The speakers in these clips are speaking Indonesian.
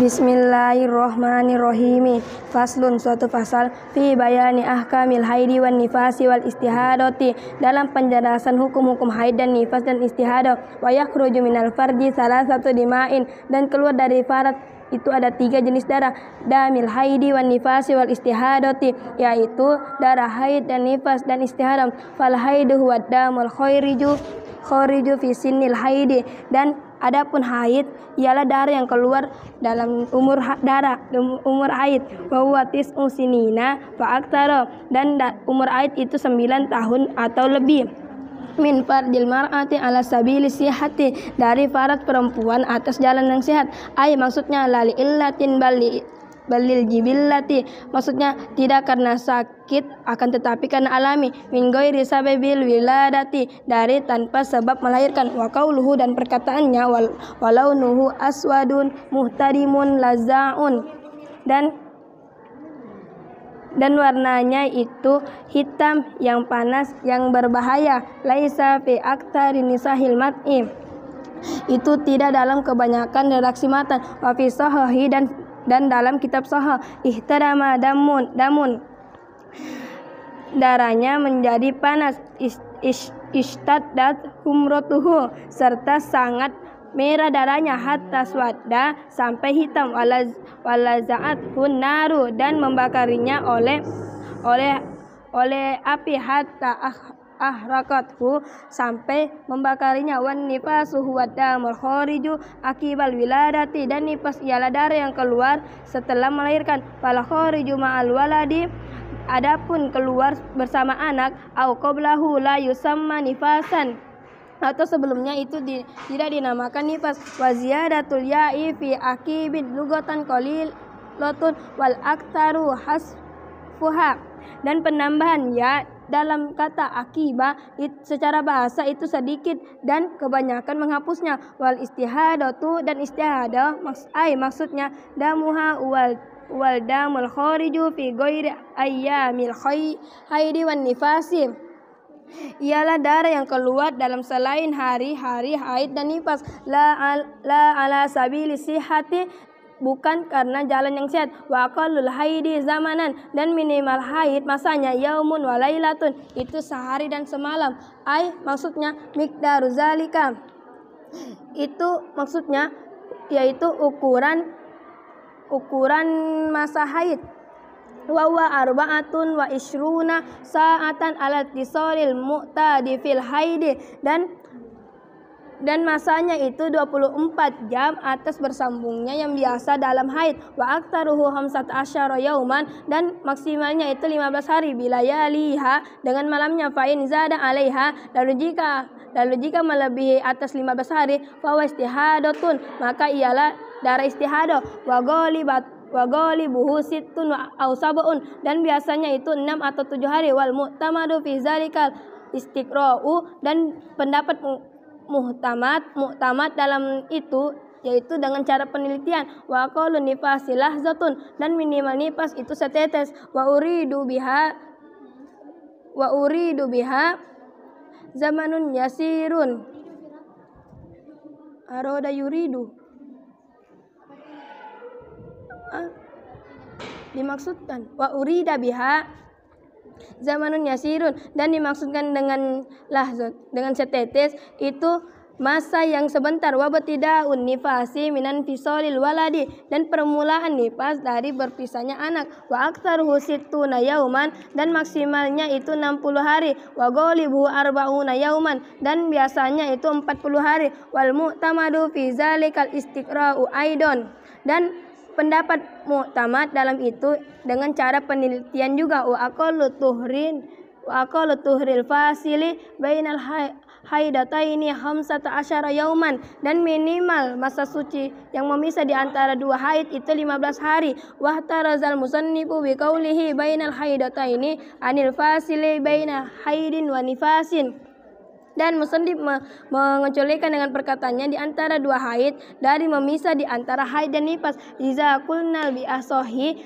Bismillahirrohmanirrohim. Faslun, suatu pasal fi bayani ahkamil haidi wan nifasi wal istihadati, dalam penjelasan hukum-hukum haid dan nifas dan istihadah. Wa yakhruju minal farji salasatu dima'in, dan keluar dari farad itu ada 3 jenis darah. Damil haidi wan nifasi wal istihadati, yaitu darah haid dan nifas dan istihadah. Fal haidu huwa damul khariju fi sinnil haidi, dan adapun haid ialah darah yang keluar dalam umur haid. Wa huwa tis'u sinina fa aktsara, dan umur haid itu 9 tahun atau lebih. Min fardil mar'ati ala sabili sihati, dari farad perempuan atas jalan yang sehat. Maksudnya lali illatin balil jibillati, maksudnya tidak karena sakit akan tetapi karena alami. Min ghairi sababil wiladati, dari tanpa sebab melahirkan. Wa qauluhu, dan perkataannya walau nuhu aswadun muhtadimun laza'un, dan warnanya itu hitam yang panas yang berbahaya. Laisa fi aktsari nisahil mat'i, itu tidak dalam kebanyakan redaksi matan. Wa fi sahihi, dan dalam kitab sahih, ihtadama damun, darahnya menjadi panas. Ishtaddat humratuhu, serta sangat merah darahnya. Hatta swadda, sampai hitam. Walaza'athun naru, dan membakarinya oleh api. Hatta ahrakathu, sampai membakarinya. Wan nifasu huwa damul khariju akibal wiladati, dan nifas ialah darah yang keluar setelah melahirkan. Fal khariju ma'al waladi, adapun keluar bersama anak, au qablahu la yusamma nifasan, atau sebelumnya itu tidak dinamakan nifas. Wa ziyadatul ya'i fi akibid lugatan qalilatun wal aktsaru hasfuha, dan penambahan ya dalam kata akibah secara bahasa itu sedikit dan kebanyakan menghapusnya. Wal istihadatu, dan istihadah maksudnya damuha wal damul khariju fi ghairi ayyamil haidi wan nifasi, ialah darah yang keluar dalam selain hari-hari haid dan nifas. La ala sabili sihati, bukan karena jalan yang sehat. Wa aqallul haidi zamanan, dan minimal haid masanya yaumun wa lailatun, itu sehari dan semalam. Maksudnya miqdaru zalika, itu maksudnya yaitu ukuran masa haid. Wa arba'atun wa ishruna sa'atan ala tisoril mu'tadi fil haidi, dan masanya itu 24 jam atas bersambungnya yang biasa dalam haid. Wa aktsaruhu 15 yauman, dan maksimalnya itu 15 hari. Bilayaliha, dengan malamnya. Fa in zada 'alaiha, lalu jika melebihi atas 15 hari, fa istihadatun, maka ialah darah istihadah. Wa ghalibuhu sittun aw sab'un, dan biasanya itu 6 atau 7 hari. Wal mu'tamadu fi zalikal istiqra'u, dan pendapat muhtamad dalam itu yaitu dengan cara penelitian. Wa aqallu nifasi lahzatun, dan minimal nifas itu setetes. Wa uridu biha zamanun yasirun. Aroda yuridu, dimaksudkan. Wa urida biha zamanun yasirun, dan dimaksudkan dengan lahzat, dengan setetes itu masa yang sebentar. Wa batidaun nifasi minan fisolil waladi, dan permulaan nifas dari berpisahnya anak. Wa aktsaruhu sittuna yauman, dan maksimalnya itu 60 hari. Wa ghalibuhu arba'una yauman, dan biasanya itu 40 hari. Wal mu'tamadu fi zalikal istiqra'u aidon, dan pendapat mu'tamad dalam itu dengan cara penelitian juga. Wa aqallu tuhril fasili bainal haidataini 15 yauman, dan minimal masa suci yang memisah di antara 2 haid itu 15 hari. Wa tarazal musannifu bi qaulihi bainal haidataini anil fasili baina haidin wa nifasin, Dan musannif mengecualikan dengan perkataannya di antara dua haid dari memisah di antara haid dan nifas. Iza qulnal bi asohi,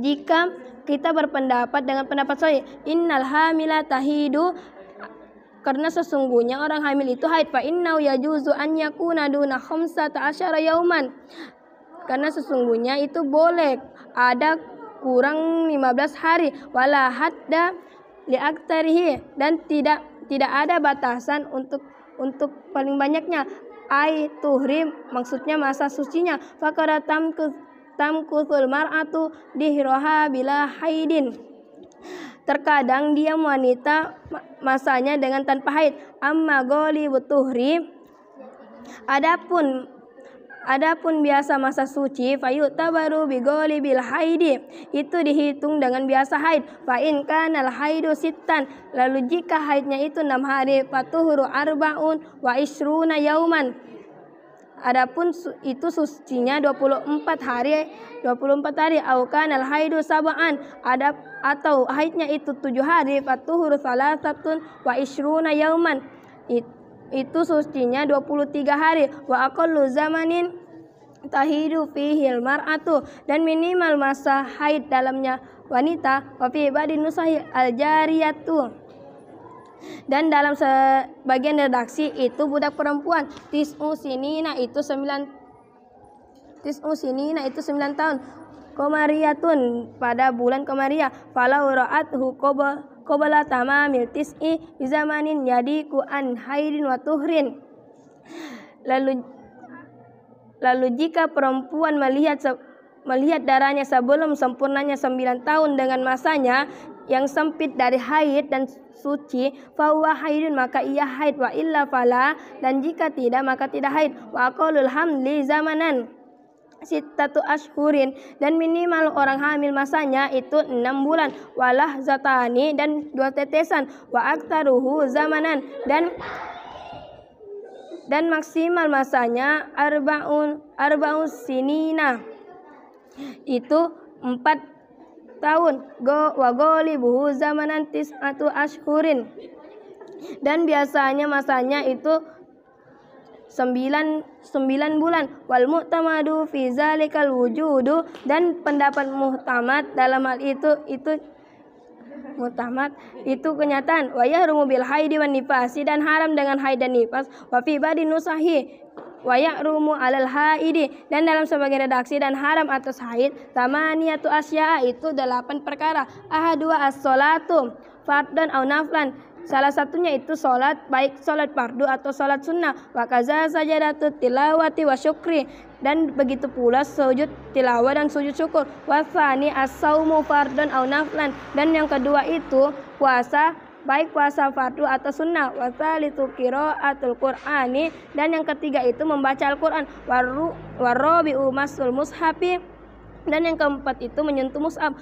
jika kita berpendapat dengan pendapat sahih, innal hamila tahidu, karena sesungguhnya orang hamil itu haid, fa innau yajuzu an yakuna duna khamsata asyara yauman, karena sesungguhnya itu boleh ada kurang 15 hari, wala hadda li aktsarihi, dan tidak ada batasan untuk paling banyaknya. Ai tuhrim, maksudnya masa sucinya. Fakara tamkusul mar'atu dihroha bila haidin, terkadang dia wanita masanya dengan tanpa haid. Amma goli butuhri, Adapun biasa masa suci, fayutabaru bigoli bil haidi, itu dihitung dengan biasa haid. Fa in kanal haidu sittan, lalu jika haidnya itu 6 hari, fatuhuru arbaun wa isruna yauman, adapun itu sucinya 24 hari. Au kanal haidu sab'an, atau haidnya itu 7 hari, fatuhuru salasatun wa isruna yauman, itu sucinya 23 hari. Wa aqallu zamanin tahidu fihil mar'atu, dan minimal masa haid dalamnya wanita, wa fi ba'di nusahi al-jariyatu, dan dalam sebagian redaksi itu budak perempuan. Tis'u sinina itu 9 tahun. Qamariyatun, pada bulan Qamariyah. Falau ra'athu qabla tamamil tis'i bi zamanin yadiku an haidin wa tuhrin, lalu jika perempuan melihat darahnya sebelum sempurnanya 9 tahun dengan masanya yang sempit dari haid dan suci, fahuwa haidun, maka ia haid, wa illa fala, dan jika tidak maka tidak haid. Wa aqallul hamli zamanan sittatu ashhurin, dan minimal orang hamil masanya itu 6 bulan. Walah zatani, dan 2 tetesan. Wa aktaruhu zamanan, dan maksimal masanya arbaun sinina, itu 4 tahun. Wa golibuhu zamanan tis'atu ashhurin, dan biasanya masanya itu 9 bulan. Wal mu'tamadu fi zalikal wujudu, dan pendapat muhtamad dalam hal itu kenyataan. Wa yahrumu bil haidi wan nifasi, dan haram dengan haid dan nifas. Wa fi ba'di nusahi wa yahrumu alal haidi, dan dalam sebagian redaksi dan haram atas haid. Tamaniyatu asya'a, itu 8 perkara. Ahadua as-sholatu fardhan au naflan, salah satunya itu salat, baik salat fardu atau salat sunnah. Wa kaza sajadatut tilawati wa syukri, dan begitu pula sujud tilawah dan sujud syukur. Wa tsani as-saumu fardhan au naflan, dan yang kedua itu puasa, baik puasa fardu atau sunnah. Wa tsalitsu qiraatul qur'ani, dan yang ketiga itu membaca Al-Qur'an. Warabi'u masul mushafi, dan yang keempat itu menyentuh mushaf.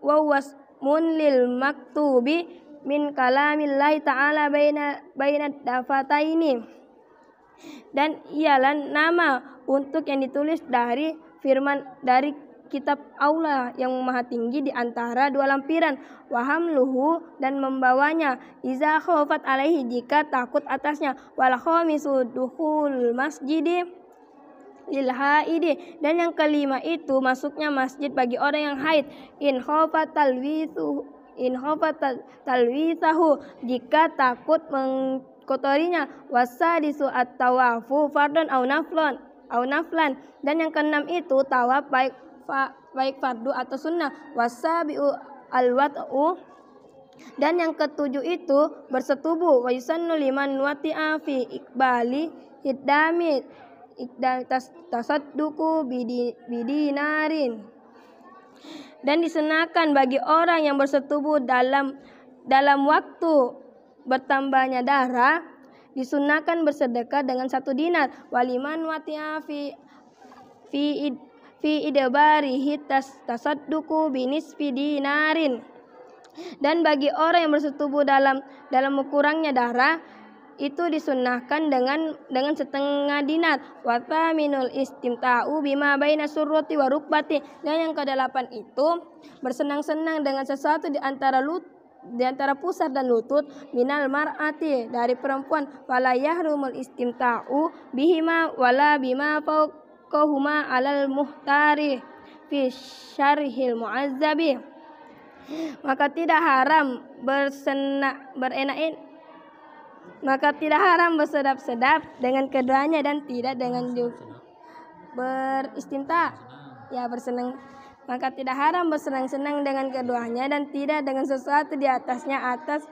Wawas munlil maktubi min kalamillahi ta'ala baina dafataini, dan ialah nama untuk yang ditulis dari firman dari kitab Allah yang maha tinggi di antara 2 lampiran. Wahamluhu, dan membawanya. Iza khofat alaihi, jika takut atasnya. Wal khamisu dukhul masjidi lil haidi, dan yang kelima itu masuknya masjid bagi orang yang haid. In khafat talwithahu, jika takut mengkotorinya. Wasadisu at-tawafu fardun au naflan, dan yang keenam itu tawaf, baik fardu atau sunnah. Wasabi'u al-wat'u, dan yang ketujuh itu bersetubuh. Wa yusannu liman wati'a fi iqbali hiddami tasadduku bidinarin, dan disunahkan bagi orang yang bersetubuh dalam waktu bertambahnya darah, disunahkan bersedekah dengan 1 dinar. Waliman wati'a fi idbarihi tasadduku binisfi dinarin, dan bagi orang yang bersetubuh dalam kurangnya darah, itu disunnahkan dengan 1/2 dinar. Wa thaminul istimta'u bima baina surrati wa rukbati, dan yang ke-8 itu bersenang-senang dengan sesuatu di antara di antara pusar dan lutut, minal mar'ati dari perempuan, wala yahrumul istimta'u bihima wala bima fawqahuma alal muhtari fi syarhil mu'azzabi. Maka tidak haram bersedap-sedap dengan keduanya dan tidak dengan beristimta, ya bersenang. Maka tidak haram bersenang-senang dengan keduanya dan tidak dengan sesuatu di atasnya atas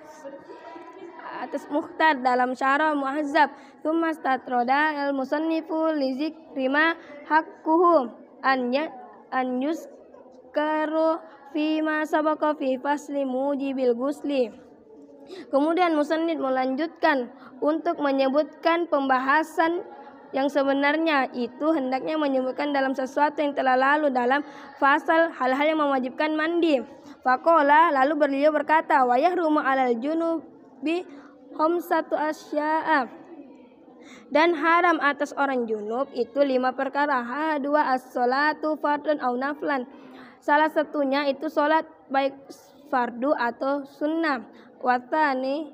mukhtar dalam syarah mu'azzab. Tsumma statroda al-musannifu li zikri ma haqquhu an yuzkaru fi ma sabaqa fi fasli mujibil ghusli. Kemudian musannif melanjutkan untuk menyebutkan pembahasan yang sebenarnya itu hendaknya menyebutkan dalam sesuatu yang telah lalu dalam fasal hal-hal yang mewajibkan mandi. Faqala, lalu beliau berkata, wa yahrumu 'alal junubi khamsatu asya'a. Dan haram atas orang junub itu 5 perkara. Dua as-sholatu fardun au naflan. Salah satunya itu sholat baik fardu atau sunnah. Watsani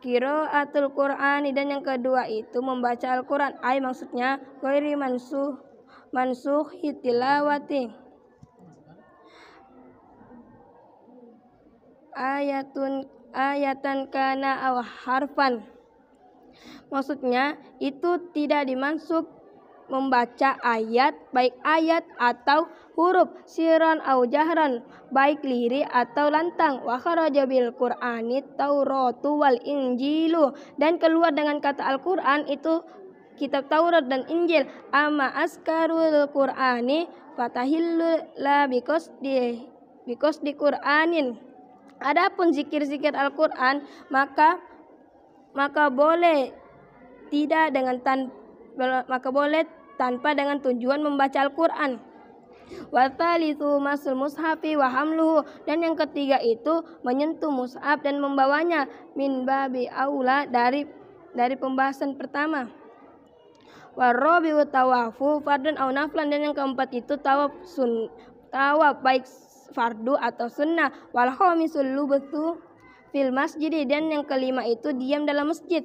qiraatul Qur'ani, dan yang kedua itu membaca Al-Qur'an. Maksudnya ghairi mansukh tilawati. Ayatan kana aw harfan. Maksudnya itu tidak dimansuk membaca ayat, baik ayat atau huruf, siran au jahran, baik lirih atau lantang. Wa kharaja bil Qur'ani Tauratu wal Injilu, dan keluar dengan kata Al-Qur'an itu kitab Taurat dan Injil. Amma askarul Qur'ani fatahillu la biqasdi Qur'anin. Adapun zikir-zikir Al-Qur'an maka boleh tidak dengan tanpa dengan tujuan membaca Al-Qur'an. Wa tsalitsu masul mushafi wa hamluhu, dan yang ketiga itu menyentuh mushaf dan membawanya, min babi aula dari pembahasan pertama. Wa rabi'u tawafu fardun au naflan, dan yang keempat itu tawaf baik fardu atau sunnah. Wal khamisul lubthu fil masjid, dan yang kelima itu diam dalam masjid.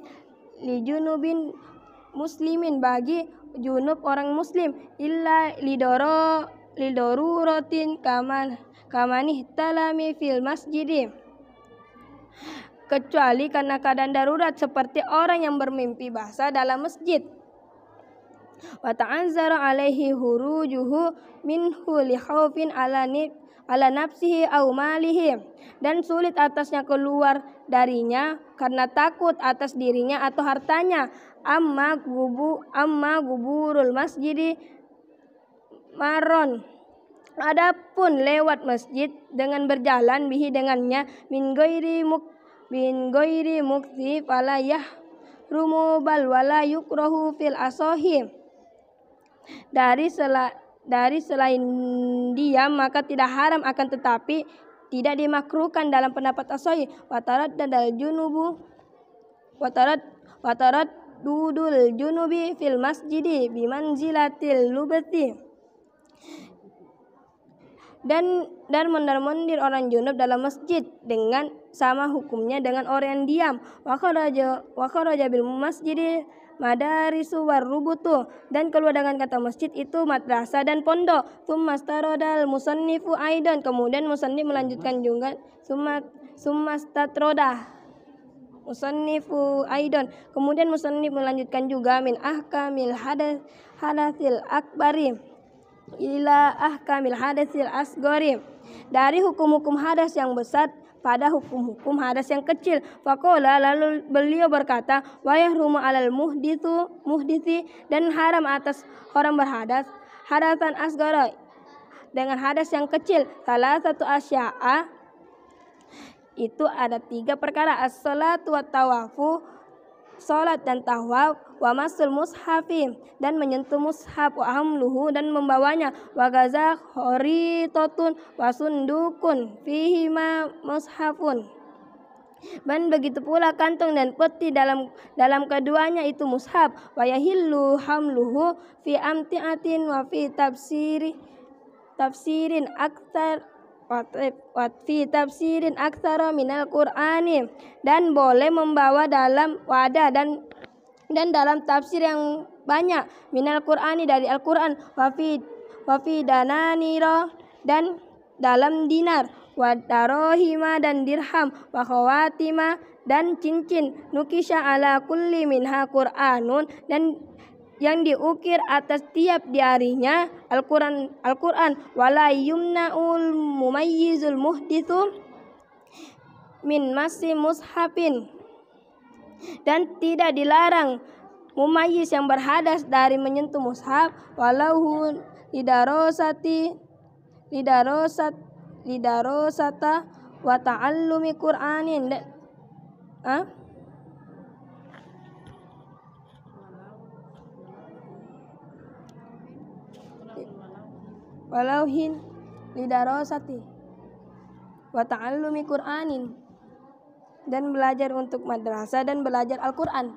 Li junubin muslimin, bagi junub orang muslim, illa lidoruratin kamani talami fil masjid, kecuali karena keadaan darurat seperti orang yang bermimpi basah dalam masjid. Wa ta'azzara alaihi hurujuhu minhu li khaufin ala nafsihi au malihi, dan sulit atasnya keluar darinya karena takut atas dirinya atau hartanya. Amma guburul masjidi maron, adapun lewat masjid dengan berjalan bihi dengannya, min ghairi mukti fala yahrumu bal wala yukrahu fil asohi, dari selain diam maka tidak haram, akan tetapi tidak dimakruhkan dalam pendapat asohi. Watarat dudul junubi fil masjidi bimanzilatil lubati, dan mondar-mandir orang junub dalam masjid dengan sama hukumnya dengan orang yang diam. Wa kharaja bil masjidi madarisu warubutu, dan keluar dengan kata masjid itu madrasah dan pondok. Tsummastarodal musannifu aidan, kemudian musannif melanjutkan juga summastatroda musannifu aidan, kemudian musannif melanjutkan juga min ahkamil hadatsil akbari ila ahkamil hadatsil asgori, dari hukum-hukum hadas yang besar pada hukum-hukum hadas yang kecil. Faqala, lalu beliau berkata, wa yahrumu 'alal muhditsi, dan haram atas orang berhadas hadasan asgara, dengan hadas yang kecil. Salah satu asya'a, itu ada 3 perkara: as-sholatu wat tawafu, salat dan tawaf, wa masul mushafi, dan menyentuh mushaf, wa hamluhu, dan membawanya, wa gaza kharitatun wa sundukun fihi ma mushafun, dan begitu pula kantong dan peti dalam keduanya itu mushaf. Wa yahillu hamluhu fi amtiatin wa fi tafsirin aktsar wa fi tafsirin aktsara minal Qur'ani, dan boleh membawa dalam wadah dan dalam tafsir yang banyak minal Qur'ani dari Al-Qur'an, wa fi dananira, dan dalam dinar, wa darohima, dan dirham, wa khawatima, dan cincin, nukisha ala kulli minha Qur'anun, dan yang diukir atas tiap diarinya Al-Quran, wala yumna'ul mumayyizul muhdithu min masi mushafin, dan tidak dilarang mumayyiz yang berhadas dari menyentuh mushaf, walau lidarosata wa ta'allumi Qur'anin, walauhin lidarosati wa ta'allumi Qur'anin, dan belajar untuk madrasah dan belajar Al-Qur'an.